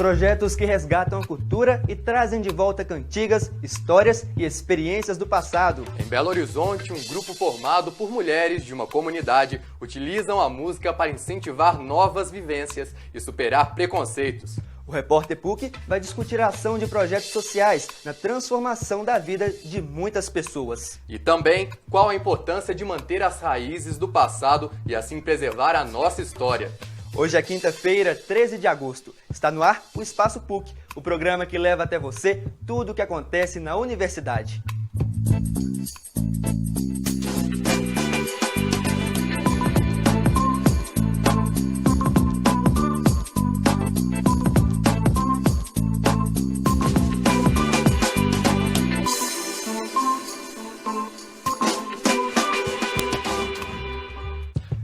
Projetos que resgatam a cultura e trazem de volta cantigas, histórias e experiências do passado. Em Belo Horizonte, um grupo formado por mulheres de uma comunidade utilizam a música para incentivar novas vivências e superar preconceitos. O repórter PUC vai discutir a ação de projetos sociais na transformação da vida de muitas pessoas. E também qual a importância de manter as raízes do passado e assim preservar a nossa história. Hoje é quinta-feira, 13 de agosto. Está no ar o Espaço PUC, o programa que leva até você tudo o que acontece na universidade.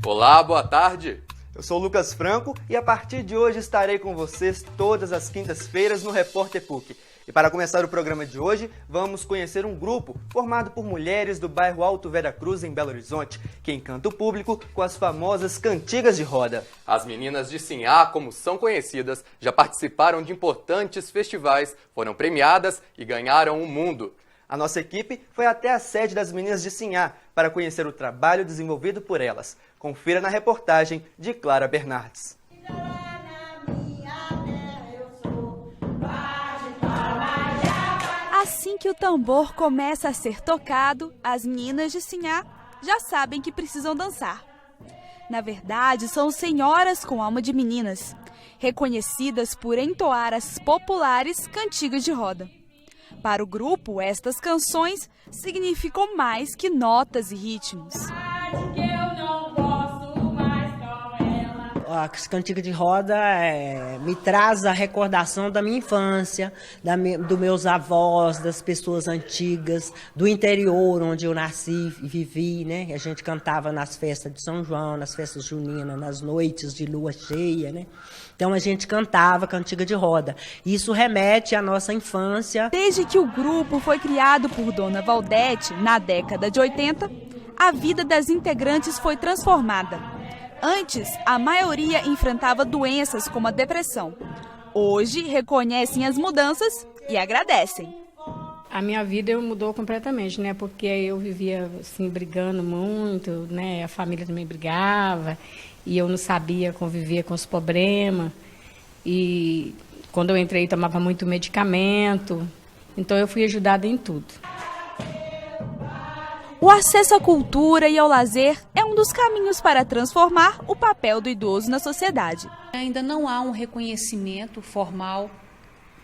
Olá, boa tarde. Eu sou o Lucas Franco e a partir de hoje estarei com vocês todas as quintas-feiras no Repórter PUC. E para começar o programa de hoje, vamos conhecer um grupo formado por mulheres do bairro Alto Vera Cruz, em Belo Horizonte, que encanta o público com as famosas cantigas de roda. As meninas de Sinhá, como são conhecidas, já participaram de importantes festivais, foram premiadas e ganharam o mundo. A nossa equipe foi até a sede das meninas de Sinhá para conhecer o trabalho desenvolvido por elas. Confira na reportagem de Clara Bernardes. Assim que o tambor começa a ser tocado, as meninas de Sinhá já sabem que precisam dançar. Na verdade, são senhoras com alma de meninas, reconhecidas por entoar as populares cantigas de roda. Para o grupo, estas canções significam mais que notas e ritmos. As cantigas de roda me traz a recordação da minha infância, dos meus avós, das pessoas antigas, do interior onde eu nasci e vivi, né? A gente cantava nas festas de São João, nas festas juninas, nas noites de lua cheia, né? Então a gente cantava cantiga de roda. Isso remete à nossa infância. Desde que o grupo foi criado por Dona Valdete, na década de 80, a vida das integrantes foi transformada. Antes, a maioria enfrentava doenças como a depressão. Hoje, reconhecem as mudanças e agradecem. A minha vida mudou completamente, né? Porque eu vivia assim, brigando muito, né? A família também brigava e eu não sabia conviver com os problemas. E quando eu entrei, tomava muito medicamento. Então, eu fui ajudada em tudo. O acesso à cultura e ao lazer é um dos caminhos para transformar o papel do idoso na sociedade. Ainda não há um reconhecimento formal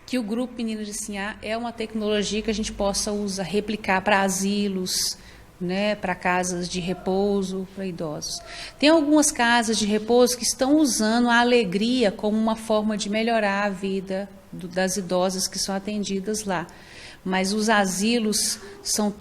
que o Grupo Meninas de Sinhá é uma tecnologia que a gente possa replicar para asilos, né, para casas de repouso para idosos. Tem algumas casas de repouso que estão usando a alegria como uma forma de melhorar a vida das idosas que são atendidas lá. Mas os asilos são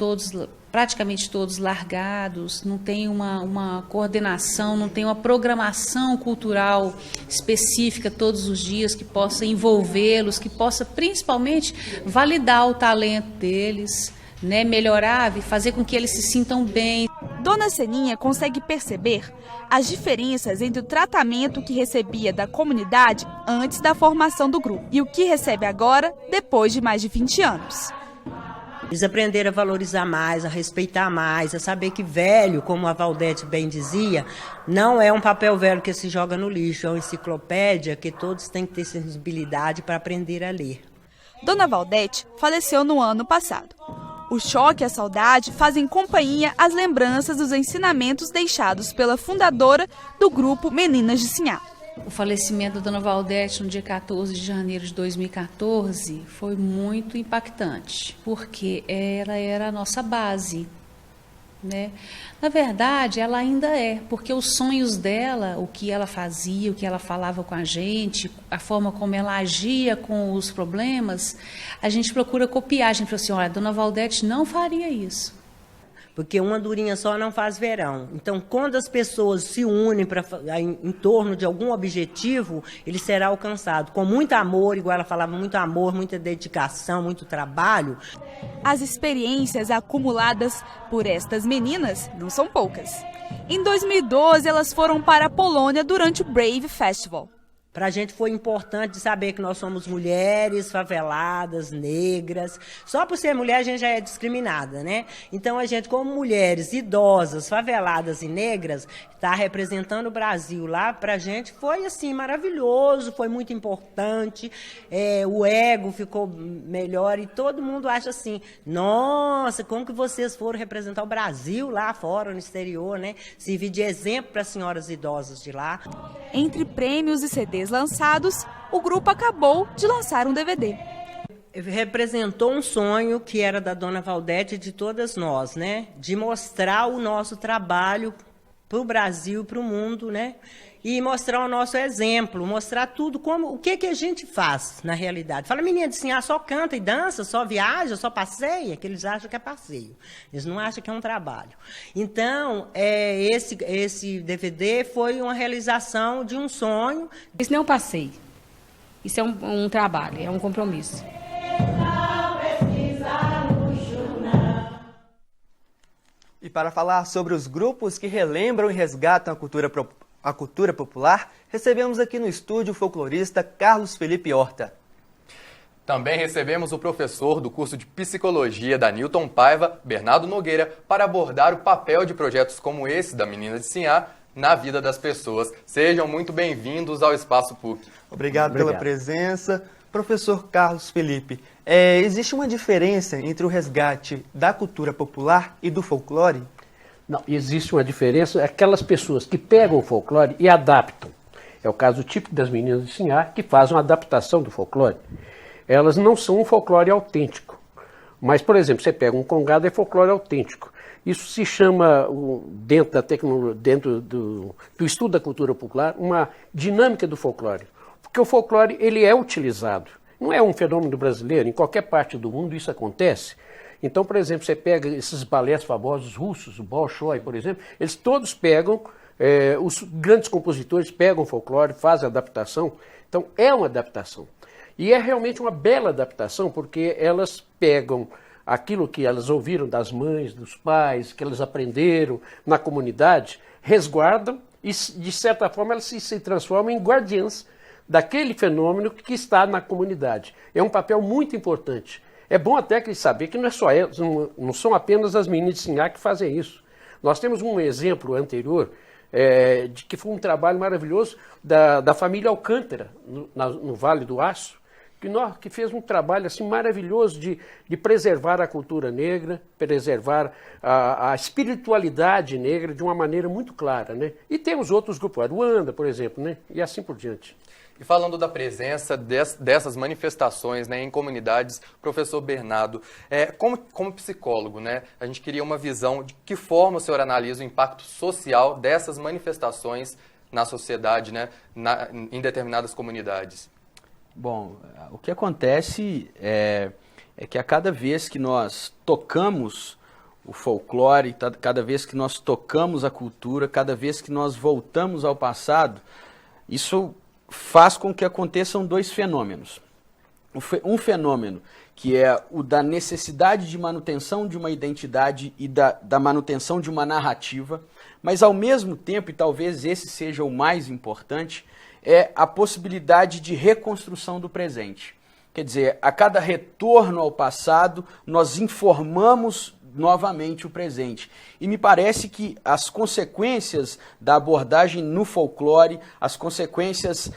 praticamente todos largados, não tem uma coordenação, não tem uma programação cultural específica todos os dias que possa envolvê-los, que possa principalmente validar o talento deles, né, melhorar e fazer com que eles se sintam bem. Dona Seninha consegue perceber as diferenças entre o tratamento que recebia da comunidade antes da formação do grupo e o que recebe agora, depois de mais de 20 anos. Eles aprenderam a valorizar mais, a respeitar mais, a saber que velho, como a Valdete bem dizia, não é um papel velho que se joga no lixo, é uma enciclopédia que todos têm que ter sensibilidade para aprender a ler. Dona Valdete faleceu no ano passado. O choque e a saudade fazem companhia às lembranças dos ensinamentos deixados pela fundadora do grupo Meninas de Sinhá. O falecimento da Dona Valdete no dia 14 de janeiro de 2014 foi muito impactante, porque ela era a nossa base, né? Na verdade, ela ainda é, porque os sonhos dela, o que ela fazia, o que ela falava com a gente, a forma como ela agia com os problemas, a gente procura copiar. A gente fala assim, olha, a Dona Valdete não faria isso. Porque uma durinha só não faz verão. Então, quando as pessoas se unem em torno de algum objetivo, ele será alcançado. Com muito amor, igual ela falava, muito amor, muita dedicação, muito trabalho. As experiências acumuladas por estas meninas não são poucas. Em 2012, elas foram para a Polônia durante o Brave Festival. Para a gente foi importante saber que nós somos mulheres faveladas, negras. Só por ser mulher a gente já é discriminada, né? Então a gente, como mulheres idosas, faveladas e negras, está representando o Brasil lá, para a gente foi assim maravilhoso, foi muito importante. O ego ficou melhor e todo mundo acha assim, nossa, como que vocês foram representar o Brasil lá fora, no exterior, né? Servir de exemplo para as senhoras idosas de lá. Entre prêmios e CDs lançados, o grupo acabou de lançar um DVD. Representou um sonho que era da dona Valdete e de todas nós, né? De mostrar o nosso trabalho para o Brasil, para o mundo, né? E mostrar o nosso exemplo, mostrar tudo, o que a gente faz na realidade. Fala, menina, assim, só canta e dança, só viaja, só passeia, que eles acham que é passeio. Eles não acham que é um trabalho. Então, esse DVD foi uma realização de um sonho. Isso não é um passeio, isso é um trabalho, é um compromisso. E para falar sobre os grupos que relembram e resgatam a cultura popular, recebemos aqui no estúdio o folclorista Carlos Felipe Horta. Também recebemos o professor do curso de Psicologia da Newton Paiva, Bernardo Nogueira, para abordar o papel de projetos como esse da Menina de Sinhá na vida das pessoas. Sejam muito bem-vindos ao Espaço PUC. Obrigado pela presença. Professor Carlos Felipe, existe uma diferença entre o resgate da cultura popular e do folclore? Não, existe uma diferença, aquelas pessoas que pegam o folclore e adaptam. É o caso típico das Meninas de Sinhá, que fazem uma adaptação do folclore. Elas não são um folclore autêntico. Mas, por exemplo, você pega um congado, é folclore autêntico. Isso se chama, dentro do estudo da cultura popular, uma dinâmica do folclore. Porque o folclore ele é utilizado. Não é um fenômeno brasileiro, em qualquer parte do mundo isso acontece. Então, por exemplo, você pega esses balés famosos russos, o Bolshoi, por exemplo, eles todos pegam, os grandes compositores pegam folclore, fazem adaptação. Então, é uma adaptação. E é realmente uma bela adaptação, porque elas pegam aquilo que elas ouviram das mães, dos pais, que elas aprenderam na comunidade, resguardam e, de certa forma, elas se transformam em guardiãs daquele fenômeno que está na comunidade. É um papel muito importante. É bom até que saber que não é só elas, não são apenas as Meninas de Sinhá que fazem isso. Nós temos um exemplo anterior, de que foi um trabalho maravilhoso da família Alcântara, no Vale do Aço, que fez um trabalho assim, maravilhoso de preservar a cultura negra, preservar a espiritualidade negra de uma maneira muito clara, né? E temos outros grupos, a Ruanda, por exemplo, né? E assim por diante. E falando da presença dessas manifestações, né, em comunidades, professor Bernardo, como psicólogo, né, a gente queria uma visão de que forma o senhor analisa o impacto social dessas manifestações na sociedade, né, em determinadas comunidades. Bom, o que acontece é que a cada vez que nós tocamos o folclore, cada vez que nós tocamos a cultura, cada vez que nós voltamos ao passado, isso faz com que aconteçam dois fenômenos. Um fenômeno que é o da necessidade de manutenção de uma identidade e da manutenção de uma narrativa, mas ao mesmo tempo, e talvez esse seja o mais importante, é a possibilidade de reconstrução do presente. Quer dizer, a cada retorno ao passado, nós informamos novamente o presente. E me parece que as consequências da abordagem no folclore, as consequências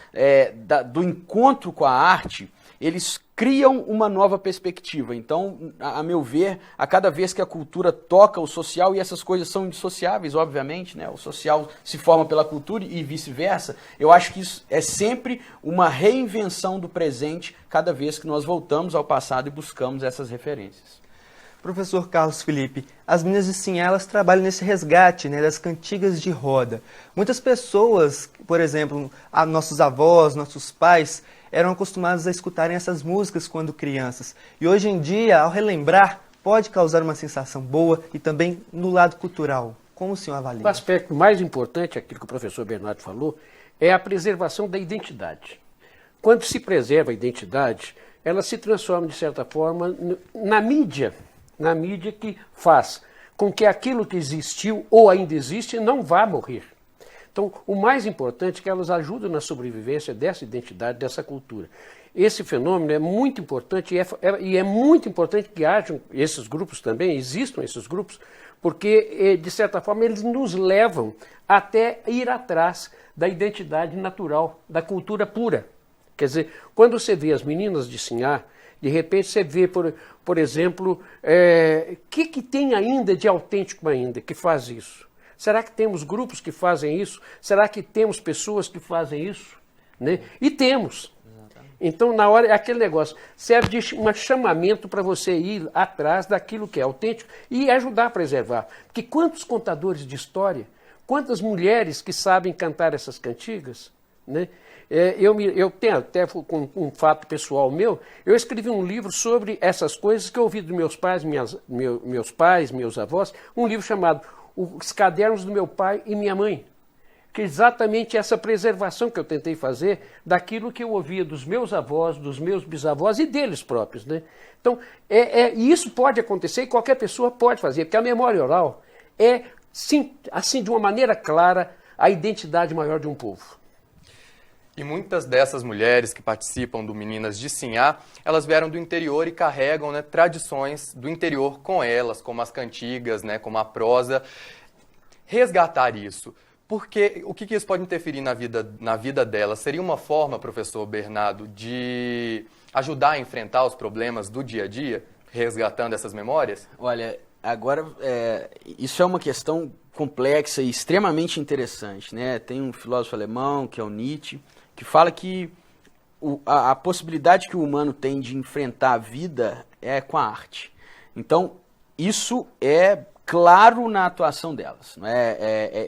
do encontro com a arte, eles criam uma nova perspectiva. Então, a meu ver, a cada vez que a cultura toca o social, e essas coisas são indissociáveis, obviamente, né? O social se forma pela cultura e vice-versa, eu acho que isso é sempre uma reinvenção do presente cada vez que nós voltamos ao passado e buscamos essas referências. Professor Carlos Felipe, as Meninas de Sinhá, elas trabalham nesse resgate, né, das cantigas de roda. Muitas pessoas, por exemplo, nossos avós, nossos pais, eram acostumados a escutarem essas músicas quando crianças. E hoje em dia, ao relembrar, pode causar uma sensação boa e também no lado cultural. Como o senhor avalia? O aspecto mais importante, aquilo que o professor Bernardo falou, é a preservação da identidade. Quando se preserva a identidade, ela se transforma, de certa forma, na mídia que faz com que aquilo que existiu ou ainda existe não vá morrer. Então, o mais importante é que elas ajudam na sobrevivência dessa identidade, dessa cultura. Esse fenômeno é muito importante e é muito importante que hajam esses grupos também, existam esses grupos, porque, de certa forma, eles nos levam até ir atrás da identidade natural, da cultura pura. Quer dizer, quando você vê as meninas de Sinhá, de repente você vê, por exemplo, que tem ainda de autêntico ainda que faz isso? Será que temos grupos que fazem isso? Será que temos pessoas que fazem isso? Né? E temos. Então, na hora, é aquele negócio, serve de um chamamento para você ir atrás daquilo que é autêntico e ajudar a preservar. Porque quantos contadores de história, quantas mulheres que sabem cantar essas cantigas, né? Eu tenho até com um fato pessoal meu, eu escrevi um livro sobre essas coisas que eu ouvi dos meus pais, meus avós, um livro chamado Os Cadernos do Meu Pai e Minha Mãe. Que é exatamente essa preservação que eu tentei fazer daquilo que eu ouvia dos meus avós, dos meus bisavós e deles próprios. Né? Então, e isso pode acontecer e qualquer pessoa pode fazer, porque a memória oral é, sim, assim, de uma maneira clara, a identidade maior de um povo. E muitas dessas mulheres que participam do Meninas de Sinhá, elas vieram do interior e carregam, né, tradições do interior com elas, como as cantigas, né, como a prosa. Resgatar isso. Porque o que isso pode interferir na vida dela? Seria uma forma, professor Bernardo, de ajudar a enfrentar os problemas do dia a dia, resgatando essas memórias? Olha, agora, isso é uma questão complexa e extremamente interessante, né? Tem um filósofo alemão, que é o Nietzsche, que fala que a possibilidade que o humano tem de enfrentar a vida é com a arte. Então, isso é claro na atuação delas.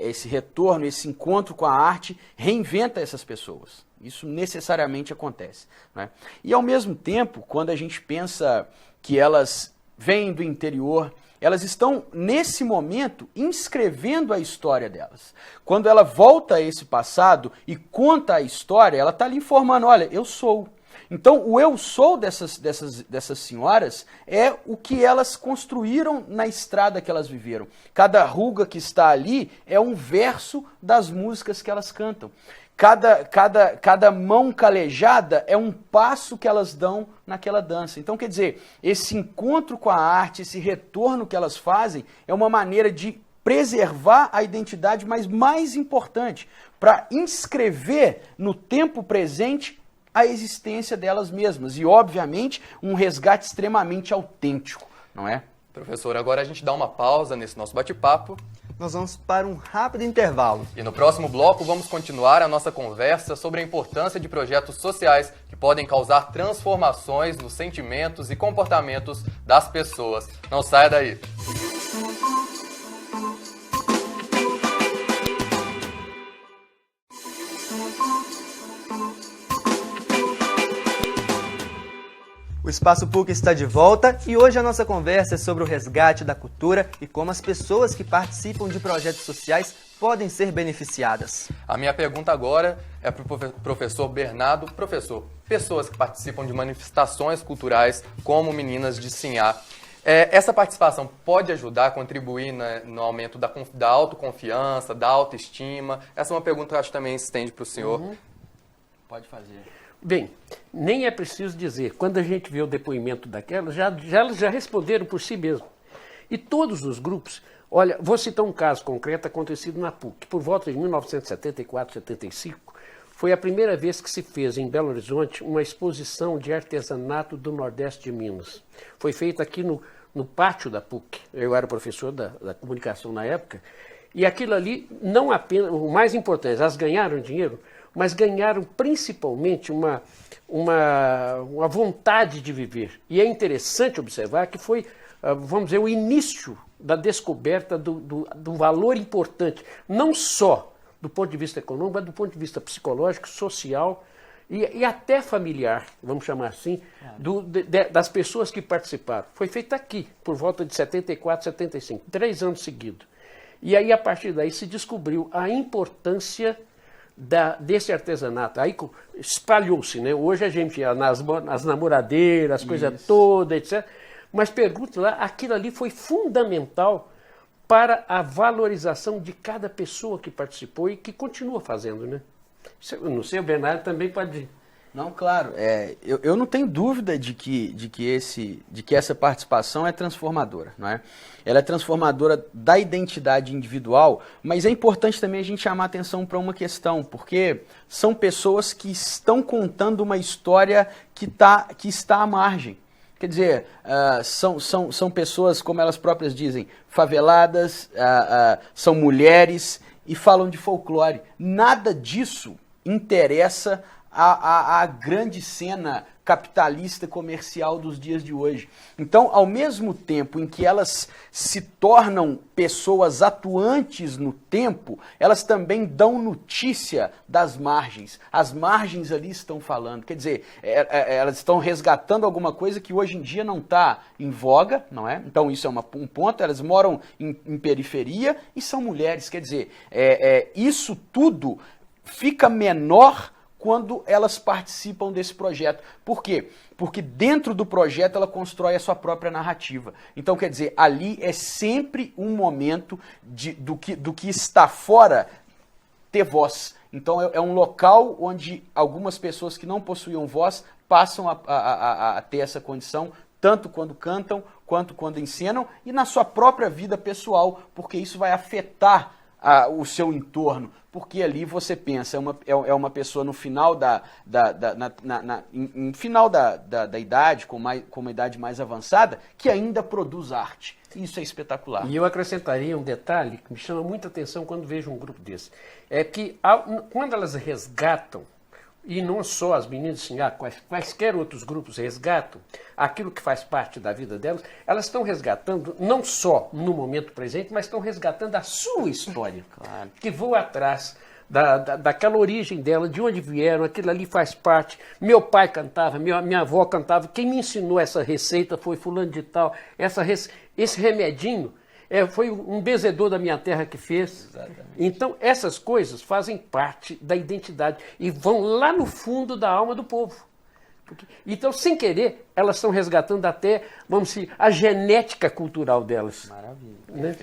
Esse retorno, esse encontro com a arte reinventa essas pessoas. Isso necessariamente acontece. Né? E, ao mesmo tempo, quando a gente pensa que elas vêm do interior, elas estão, nesse momento, inscrevendo a história delas. Quando ela volta a esse passado e conta a história, ela está ali informando, olha, eu sou. Então, o eu sou dessas senhoras é o que elas construíram na estrada que elas viveram. Cada ruga que está ali é um verso das músicas que elas cantam. Cada mão calejada é um passo que elas dão naquela dança. Então, quer dizer, esse encontro com a arte, esse retorno que elas fazem, é uma maneira de preservar a identidade, mas mais importante, para inscrever no tempo presente a existência delas mesmas e, obviamente, um resgate extremamente autêntico, não é? Professor, agora a gente dá uma pausa nesse nosso bate-papo. Nós vamos para um rápido intervalo. E no próximo bloco vamos continuar a nossa conversa sobre a importância de projetos sociais que podem causar transformações nos sentimentos e comportamentos das pessoas. Não saia daí! O Espaço PUC está de volta e hoje a nossa conversa é sobre o resgate da cultura e como as pessoas que participam de projetos sociais podem ser beneficiadas. A minha pergunta agora é para o professor Bernardo. Professor, pessoas que participam de manifestações culturais como Meninas de Sinhá, essa participação pode ajudar, contribuir no aumento da autoconfiança, da autoestima? Essa é uma pergunta que eu acho que também se estende para o senhor. Uhum. Pode fazer. Bem, nem é preciso dizer, quando a gente vê o depoimento daquelas, elas já responderam por si mesmas. E todos os grupos, olha, vou citar um caso concreto acontecido na PUC, por volta de 1974, 75, foi a primeira vez que se fez em Belo Horizonte uma exposição de artesanato do Nordeste de Minas. Foi feita aqui no pátio da PUC, eu era professor da comunicação na época, e aquilo ali, não apenas, o mais importante, elas ganharam dinheiro, mas ganharam principalmente uma vontade de viver. E é interessante observar que foi, vamos dizer, o início da descoberta do valor importante, não só do ponto de vista econômico, mas do ponto de vista psicológico, social e até familiar, vamos chamar assim, das pessoas que participaram. Foi feito aqui, por volta de 74, 75, 3 anos seguidos. E aí, a partir daí, se descobriu a importância desse artesanato. Aí espalhou-se, né? Hoje a gente ia nas namoradeiras, coisa toda, etc. Mas pergunte lá, aquilo ali foi fundamental para a valorização de cada pessoa que participou e que continua fazendo, né? Eu não sei, o Bernardo também pode... Não, claro. Eu não tenho dúvida de que essa participação é transformadora, não é? Ela é transformadora da identidade individual, mas é importante também a gente chamar atenção para uma questão, porque são pessoas que estão contando uma história que está à margem. Quer dizer, são pessoas, como elas próprias dizem, faveladas, são mulheres e falam de folclore. Nada disso interessa a grande cena capitalista comercial dos dias de hoje. Então, ao mesmo tempo em que elas se tornam pessoas atuantes no tempo, elas também dão notícia das margens. As margens ali estão falando. Quer dizer, elas estão resgatando alguma coisa que hoje em dia não está em voga, não é? Então, isso é um ponto. Elas moram em periferia e são mulheres. Quer dizer, isso tudo fica menor quando elas participam desse projeto. Por quê? Porque dentro do projeto ela constrói a sua própria narrativa. Então, quer dizer, ali é sempre um momento do que está fora ter voz. Então, é um local onde algumas pessoas que não possuíam voz passam a ter essa condição, tanto quando cantam, quanto quando encenam, e na sua própria vida pessoal, porque isso vai afetar o seu entorno, porque ali você pensa, é uma pessoa no final final da idade, com uma idade mais avançada, que ainda produz arte. Isso é espetacular. E eu acrescentaria um detalhe que me chama muita atenção quando vejo um grupo desse. É que quando elas resgatam, e não só as meninas assim, quaisquer outros grupos resgatam aquilo que faz parte da vida delas, elas estão resgatando não só no momento presente, mas estão resgatando a sua história, claro, que voa atrás daquela origem dela, de onde vieram, aquilo ali faz parte. Meu pai cantava, minha avó cantava, quem me ensinou essa receita foi fulano de tal, esse remedinho foi um benzedor da minha terra que fez. Exatamente. Então, essas coisas fazem parte da identidade e vão lá no fundo da alma do povo. Então, sem querer, elas estão resgatando até, vamos dizer, a genética cultural delas. Maravilha. Né?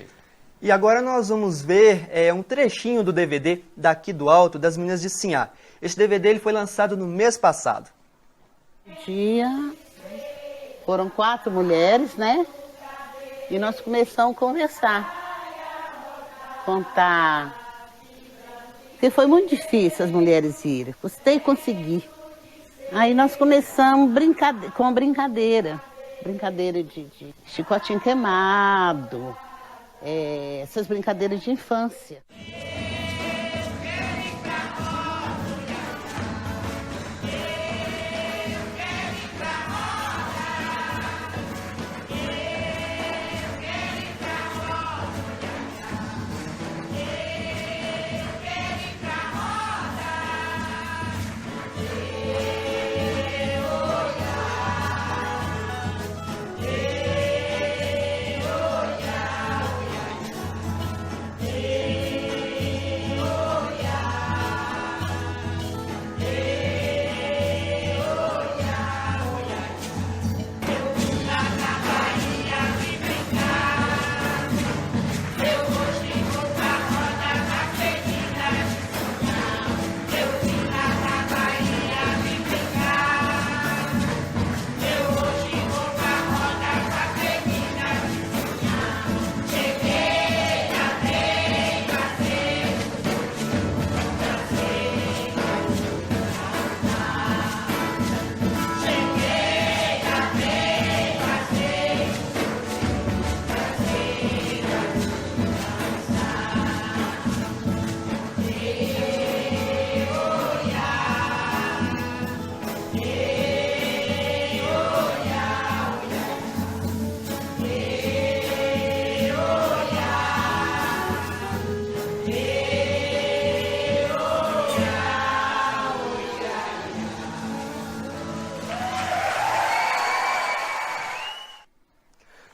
E agora nós vamos ver um trechinho do DVD Daqui do Alto, das Meninas de Sinhá. Este DVD ele foi lançado no mês passado. Foram 4 mulheres, né? E nós começamos a conversar, contar. Porque foi muito difícil as mulheres irem, custei conseguir. Aí nós começamos com brincadeira de chicotinho queimado, essas brincadeiras de infância.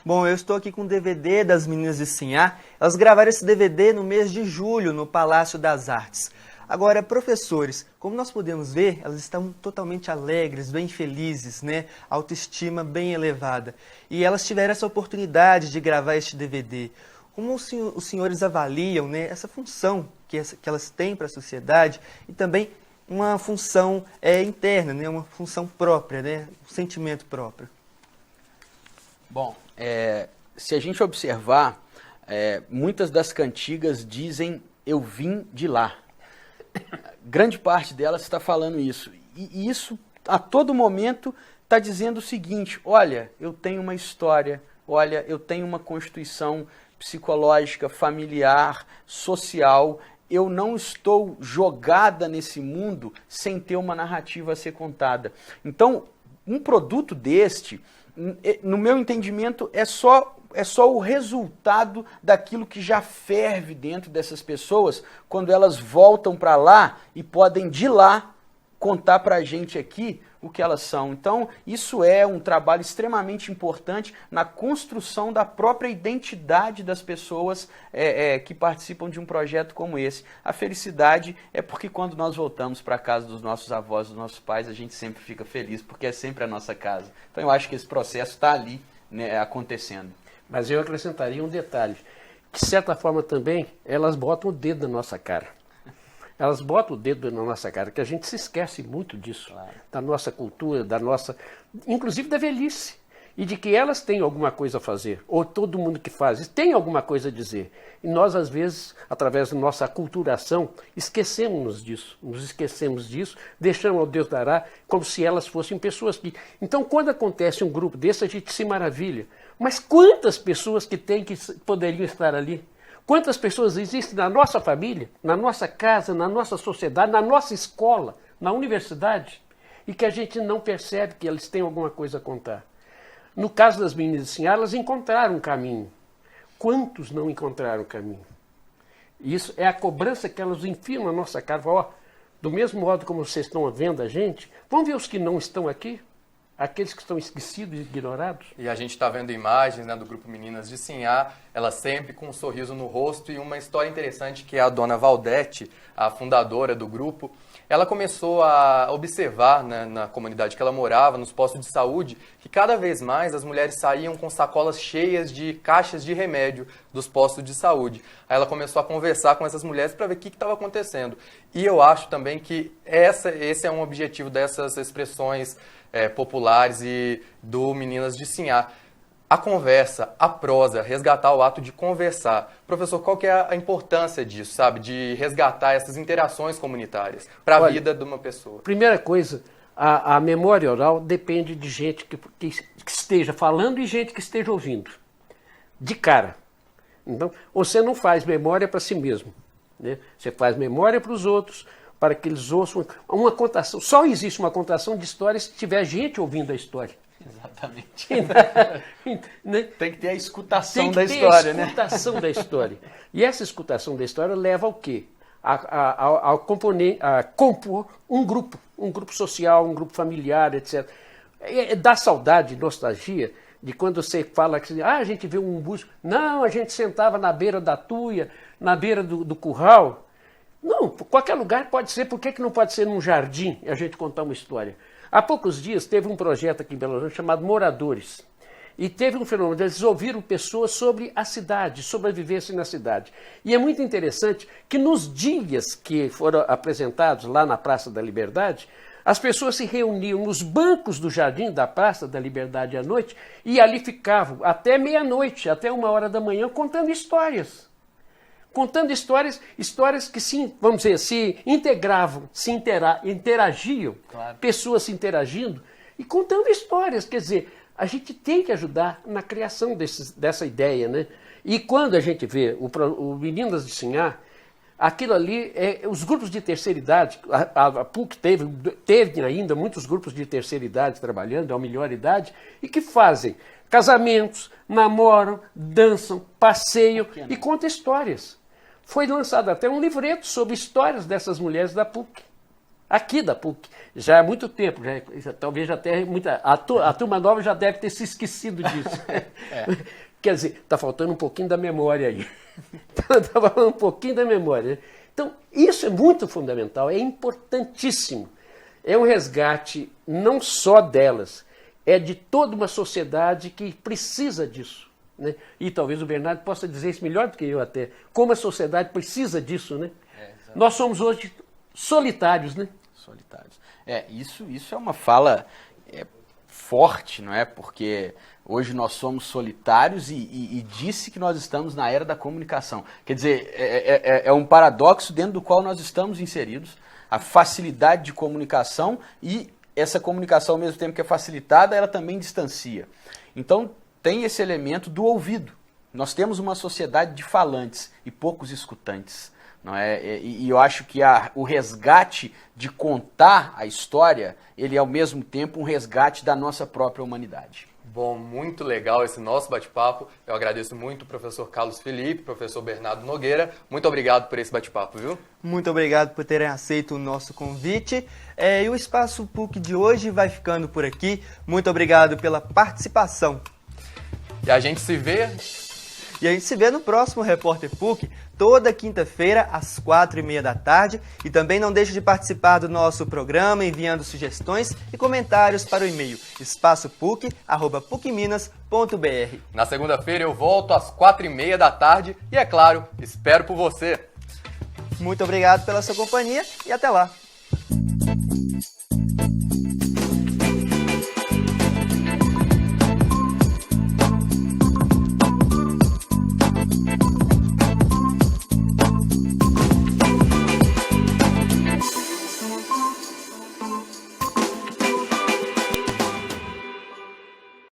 Bom, eu estou aqui com o DVD das Meninas de Sinhá. Elas gravaram esse DVD no mês de julho, no Palácio das Artes. Agora, professores, como nós podemos ver, elas estão totalmente alegres, bem felizes, né? Autoestima bem elevada. E elas tiveram essa oportunidade de gravar este DVD. Como os senhores avaliam, né, essa função que elas têm para a sociedade e também uma função interna, né, uma função própria, né, um sentimento próprio? Bom, se a gente observar, muitas das cantigas dizem eu vim de lá. Grande parte delas está falando isso. E isso, a todo momento, está dizendo o seguinte: olha, eu tenho uma história, olha, eu tenho uma constituição psicológica, familiar, social. Eu não estou jogada nesse mundo sem ter uma narrativa a ser contada. Então, um produto deste, no meu entendimento, é só o resultado daquilo que já ferve dentro dessas pessoas quando elas voltam para lá e podem de lá contar para a gente aqui o que elas são. Então, isso é um trabalho extremamente importante na construção da própria identidade das pessoas que participam de um projeto como esse. A felicidade é porque quando nós voltamos para a casa dos nossos avós, dos nossos pais, a gente sempre fica feliz, porque é sempre a nossa casa. Então, eu acho que esse processo está ali, né, acontecendo. Mas eu acrescentaria um detalhe, que de certa forma também elas botam o dedo na nossa cara. Elas botam o dedo na nossa cara, que a gente se esquece muito disso, claro, da nossa cultura, inclusive da velhice, e de que elas têm alguma coisa a fazer, ou todo mundo que faz tem alguma coisa a dizer. E nós, às vezes, através da nossa aculturação, esquecemos disso, deixamos ao Deus dará, como se elas fossem pessoas que... Então, quando acontece um grupo desse, a gente se maravilha. Mas quantas pessoas que poderiam estar ali? Quantas pessoas existem na nossa família, na nossa casa, na nossa sociedade, na nossa escola, na universidade, e que a gente não percebe que eles têm alguma coisa a contar? No caso das meninas assim, elas encontraram um caminho. Quantos não encontraram caminho? Isso é a cobrança que elas enfiam na nossa cara. Ó, do mesmo modo como vocês estão vendo a gente, vamos ver os que não estão aqui? Aqueles que estão esquecidos e ignorados. E a gente está vendo imagens, né, do grupo Meninas de Sinhá, ela sempre com um sorriso no rosto, e uma história interessante que é a dona Valdete, a fundadora do grupo, ela começou a observar, né, na comunidade que ela morava, nos postos de saúde, que cada vez mais as mulheres saíam com sacolas cheias de caixas de remédio dos postos de saúde. Aí ela começou a conversar com essas mulheres para ver o que estava acontecendo. E eu acho também que esse é um objetivo dessas expressões populares e do Meninas de Sinhá. A conversa, a prosa, resgatar o ato de conversar. Professor, qual que é a importância disso, sabe? De resgatar essas interações comunitárias para a vida de uma pessoa. Primeira coisa, a memória oral depende de gente que esteja falando e gente que esteja ouvindo. De cara. Então, você não faz memória para si mesmo, né? Você faz memória para os outros, para que eles ouçam uma contação. Só existe uma contação de histórias se tiver gente ouvindo a história. Exatamente. Né? Tem que ter a escutação da história, né? Tem que ter a escutação da história. E essa escutação da história leva ao quê? A compor um grupo social, um grupo familiar, etc. Dá saudade, nostalgia, de quando você fala que a gente vê um busco. Não, a gente sentava na beira da tuia, na beira do curral. Não, qualquer lugar pode ser. Por que não pode ser num jardim a gente contar uma história? Há poucos dias teve um projeto aqui em Belo Horizonte chamado Moradores. E teve um fenômeno, eles ouviram pessoas sobre a cidade, sobre a vivência na cidade. E é muito interessante que nos dias que foram apresentados lá na Praça da Liberdade, as pessoas se reuniam nos bancos do Jardim da Praça da Liberdade à noite e ali ficavam até meia-noite, até 1h da manhã, contando histórias. Contando histórias que vamos dizer, se integravam, interagiam, claro. Pessoas se interagindo e contando histórias. Quer dizer, a gente tem que ajudar na criação dessa ideia, né? E quando a gente vê o Meninas de Sinhá, aquilo ali, os grupos de terceira idade, a PUC teve ainda muitos grupos de terceira idade trabalhando, a melhor idade, e que fazem casamentos, namoram, dançam, passeiam e contam histórias. Foi lançado até um livreto sobre histórias dessas mulheres da PUC, aqui da PUC, já há muito tempo, talvez já tenha a turma nova já deve ter se esquecido disso. Quer dizer, está faltando um pouquinho da memória aí. Está faltando um pouquinho da memória. Né? Então, isso é muito fundamental, é importantíssimo. É um resgate não só delas, é de toda uma sociedade que precisa disso. né? E talvez o Bernardo possa dizer isso melhor do que eu até. Como a sociedade precisa disso, né? Nós somos hoje solitários, né? Solitários. Isso é uma fala forte, não é? Porque hoje nós somos solitários e disse que nós estamos na era da comunicação. Quer dizer, é um paradoxo dentro do qual nós estamos inseridos, a facilidade de comunicação e essa comunicação, ao mesmo tempo que é facilitada, ela também distancia. Então, tem esse elemento do ouvido. Nós temos uma sociedade de falantes e poucos escutantes. Não é? E eu acho que o resgate de contar a história, ele é ao mesmo tempo um resgate da nossa própria humanidade. Bom, muito legal esse nosso bate-papo. Eu agradeço muito o professor Carlos Felipe, professor Bernardo Nogueira. Muito obrigado por esse bate-papo, viu? Muito obrigado por terem aceito o nosso convite. E o Espaço PUC de hoje vai ficando por aqui. Muito obrigado pela participação. E a gente se vê... E a gente se vê no próximo Repórter PUC, toda quinta-feira, às 4h30 da tarde. E também não deixe de participar do nosso programa, enviando sugestões e comentários para o e-mail espaçopuc@pucminas.br. Na segunda-feira eu volto às 4h30 da tarde e, é claro, espero por você. Muito obrigado pela sua companhia e até lá.